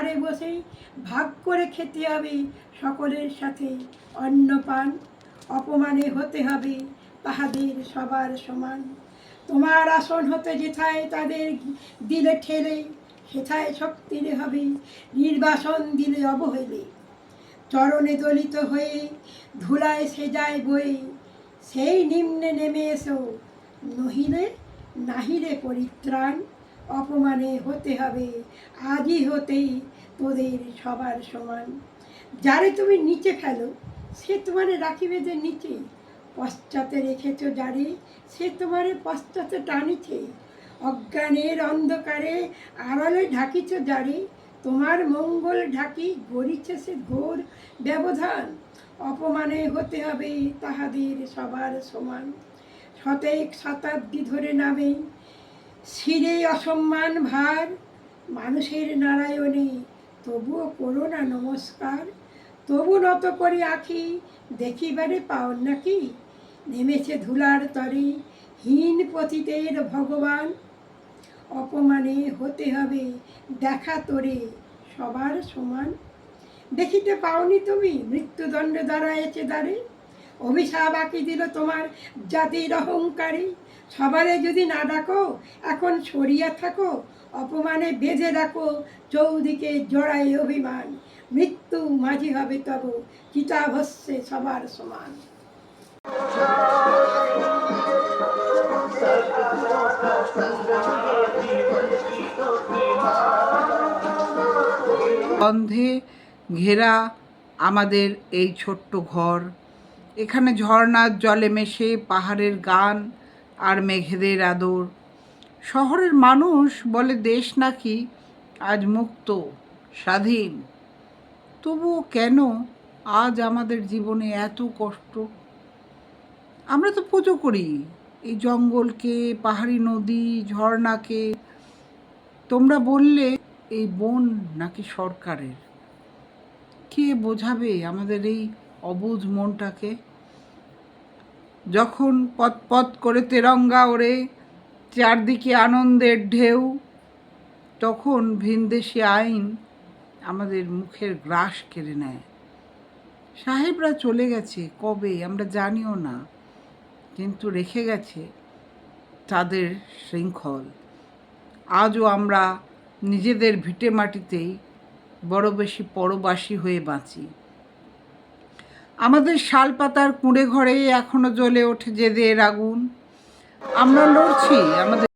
ধারে বসে ভাগ করে খেতে হবে সকলের সাথে অন্নপান। অপমানে হতে হবে তাহাদের সবার সমান। তোমার আসন হতে যেথায় তাদের দিলে ঠেলে, সেথায় শক্তির হবে নির্বাসন দিলে অবহেলে। চরণে দলিত হয়ে ধুলায় সে যায় বয়ে, সেই নিম্নে নেমে এসো, নহিলে নাহিলে পরিত্রাণ। অপমানে হতে হবে আজই হতেই তোদের সবার সমান। যারে তুমি নিচে ফেলো সে তোমারে রাখিবে যে নিচে, পশ্চাতে রেখেছ যারে সে তোমারে পশ্চাতে টানিছে। অজ্ঞানের অন্ধকারে আড়ালে ঢাকিছ যারে, তোমার মঙ্গল ঢাকি গড়িছে সে ঘোর ব্যবধান। অপমানে হতে হবে তাহাদের সবার সমান। শতেক শতাব্দী ধরে নামে শিরে অসম্মান ভার, মানুষের নারায়ণে তবুও করো না নমস্কার। তবু নত করি আঁখি দেখিবারে পাও নাকি, নেমেছে ধুলার তরে হীন পতিতের ভগবান। অপমানে হতে হবে দেখা তোরে সবার সমান। দেখিতে পাওনি তুমি মৃত্যুদণ্ড দাঁড়ায়েছে দ্বারে, অভিশাপ আঁকি দিল তোমার জাতির অহংকারে। সবারে যদি না ডাকো এখন সরিয়া থাকো, অপমানে বেঁধে রাখো চৌদিকে জড়াই অভিমান। মৃত্যু মাঝি হবে তব চিতাভস্যে সবার সমান। গন্ধে ঘেরা আমাদের এই ছোট্ট ঘর, এখানে ঝর্ণার জলে মেশে পাহাড়ের গান আর মেঘেদের আদর। শহরের মানুষ বলে দেশ নাকি আজ মুক্ত স্বাধীন, তবুও কেন আজ আমাদের জীবনে এত কষ্ট? আমরা তো পুজো করি এই জঙ্গলকে, পাহাড়ি নদী, ঝর্ণাকে। তোমরা বললে এই বন নাকি সরকারের। কে বোঝাবে আমাদের এই অবুঝ মনটাকে? যখন পথ পথ করে তেরঙ্গা ওড়ে, চারদিকে আনন্দের ঢেউ, তখন ভিনদেশি আইন আমাদের মুখের গ্রাস কেড়ে নেয়। সাহেবরা চলে গেছে কবে আমরা জানিও না, কিন্তু রেখে গেছে তাদের শৃঙ্খল। আজও আমরা নিজেদের ভিটে মাটিতেই বড় বেশি পরবাসী হয়ে বাঁচি। আমাদের শালপাতার কুঁড়ে ঘরে এখনো জ্বলে ওঠে জেদের আগুন। আমরা লড়ছি আমাদের